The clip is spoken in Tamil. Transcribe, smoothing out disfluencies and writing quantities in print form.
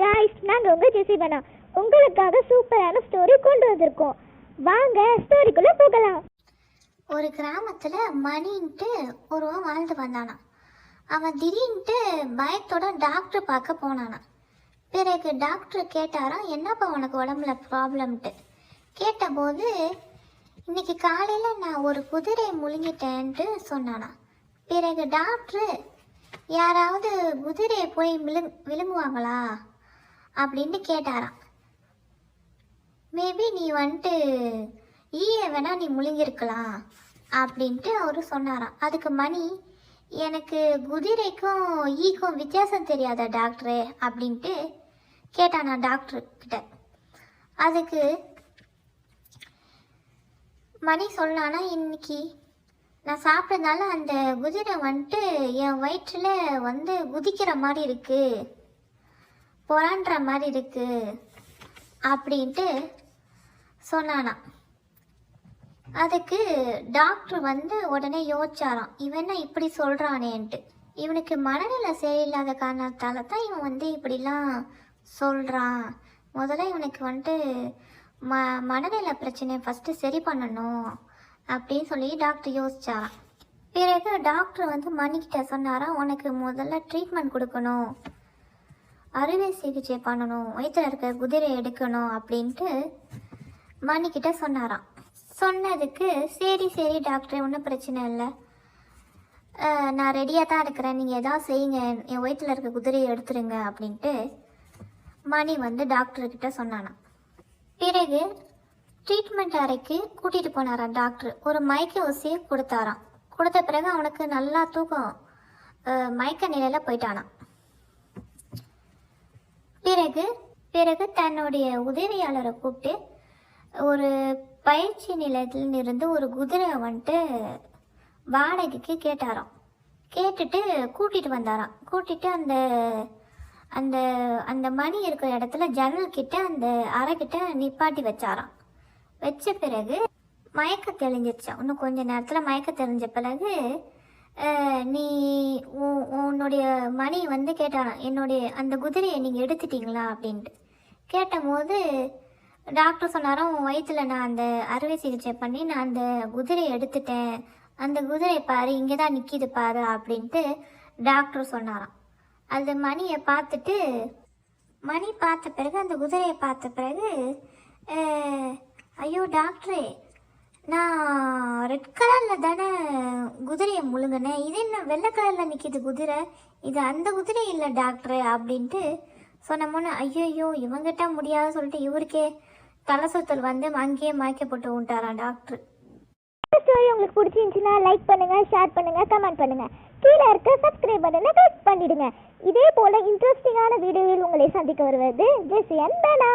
गाइस நாங்க உங்க ஜெசி பண்ணா உங்களுக்காக சூப்பரான ஸ்டோரி கொண்டு வந்திருக்கோம். வாங்க ஸ்டோரிக்குள்ள போகலாம். ஒரு கிராமத்துல மணின்ட்டு ஒருவன் வாழ்ந்து வந்தானா. அவன் திடீர்னுட்டு பயத்தோட டாக்டர் பார்க்க போனானா. பிறகு டாக்டர் கேட்டாராம், என்னப்பா உனக்கு உடம்புல ப்ராப்ளம்ட்டு. கேட்டபோது, இன்னைக்கு காலையில் நான் ஒரு குதிரையை முழுங்கிட்டேன்ட்டு சொன்னானா. பிறகு டாக்டர், யாராவது குதிரையை போய் விழுங்குவாங்களா அப்படின்ட்டு கேட்டாராம். மேபி நீ வந்துட்டு ஈயை வேணா நீ முழுங்கிருக்கலாம் அப்படின்ட்டு அவரு சொன்னாராம். அதுக்கு மணி, எனக்கு குதிரைக்கும் ஈக்கும் வித்தியாசம் தெரியாத டாக்டரே அப்படின்ட்டு கேட்டானா டாக்டர் கிட்ட. அதுக்கு மணி சொன்னானா, இன்னைக்கு நான் சாப்பிட்றதுனால அந்த குதிரை வந்துட்டு என் வயிற்றில் வந்து குதிக்கிற மாதிரி இருக்கு, புறான்ற மாதிரி இருக்கு அப்படின்ட்டு சொன்னானா. அதுக்கு டாக்டர் வந்து உடனே யோசிச்சாராம், இவன் இப்படி சொல்கிறானேன்ட்டு. இவனுக்கு மனநிலை சரியில்லாத காரணத்தால் தான் இவன் வந்து இப்படிலாம் சொல்கிறான். முதல்ல இவனுக்கு வந்துட்டு மனநிலை பிரச்சனையை ஃபஸ்ட்டு சரி பண்ணணும் அப்படின்னு சொல்லி டாக்டர் யோசிச்சாராம். பிறகு டாக்டர் வந்து மணிக்கிட்ட சொன்னாராம், உனக்கு முதல்ல ட்ரீட்மெண்ட் கொடுக்கணும், அறுவை சிகிச்சை பண்ணணும், வயிற்றில் இருக்க குதிரை எடுக்கணும் அப்படின்ட்டு மணிக்கிட்ட சொன்னாராம். சொன்னதுக்கு சரி சரி டாக்டர், ஒன்றும் பிரச்சனை இல்லை, நான் ரெடியாக தான் இருக்கிறேன், நீங்கள் எதாவது செய்யுங்க, என் வயிற்றில் இருக்க குதிரையை எடுத்துருங்க அப்படின்ட்டு மணி வந்து டாக்டர்கிட்ட சொன்னானாம். பிறகு ட்ரீட்மெண்ட் அறைக்கு கூட்டிகிட்டு போனாராம் டாக்டர். ஒரு மயக்க ஊசியை கொடுத்தாராம். கொடுத்த பிறகு அவனுக்கு நல்லா தூக்கம், மயக்க நிலையில் போயிட்டானான். பிறகு தன்னுடைய உதவியாளரை கூப்பிட்டு ஒரு பயிற்சி நிலையத்திலிருந்து ஒரு குதிரை வந்துட்டு வாடகைக்கு கேட்டாராம். கேட்டுட்டு கூட்டிகிட்டு வந்தாராம். கூட்டிகிட்டு அந்த அந்த அந்த மணி இருக்கிற இடத்துல ஜன்னல் கிட்ட அந்த அறைக்கிட்ட நிப்பாட்டி வச்சாராம். வச்ச பிறகு மயக்க தெளிஞ்சிருச்சான். இன்னும் கொஞ்ச நேரத்தில் மயக்க தெளிஞ்ச பிறகு நீ உன்னுடைய மணி வந்து கேட்டாராம், என்னுடைய அந்த குதிரையை நீங்கள் எடுத்துட்டீங்களா அப்படின்ட்டு. கேட்டபோது டாக்டர் சொன்னாராம், உன் வயிற்றில் நான் அந்த அறுவை சிகிச்சை பண்ணி நான் அந்த குதிரையை எடுத்துட்டேன், அந்த குதிரை பாரு இங்கே தான் நிற்கிது பாரு அப்படின்ட்டு டாக்டர் சொன்னாராம். அது மணியை பார்த்துட்டு, மணி பார்த்த பிறகு அந்த குதிரையை பார்த்த பிறகு, ஐயோ டாக்டரே, நான் ரெட் கலரில் தானே குதிரையை முழுங்கினேன், இது என்ன வெள்ளை கலரில் நிற்கிது குதிரை, இது அந்த குதிரை இல்லை டாக்டரு அப்படின்ட்டு சொன்னோன்னே, ஐயோ இவங்கிட்ட முடியாது சொல்லிட்டு இவருக்கே தலை சுத்தல் வந்து அங்கேயே மயக்கப்பட்டு விட்டாராம் டாக்டர். ஸ்டோரி உங்களுக்கு பிடிச்சிருந்துச்சுன்னா லைக் பண்ணுங்க, ஷேர் பண்ணுங்க, கமெண்ட் பண்ணுங்க. கீழே இருக்க சப்ஸ்கிரைப் பட்டனை கிளிக் பண்ணிடுங்க. இதே போல இன்ட்ரெஸ்டிங்கான வீடியோவில் உங்களை சந்திக்க வருவது ஜெசி அண்ட் பேனா.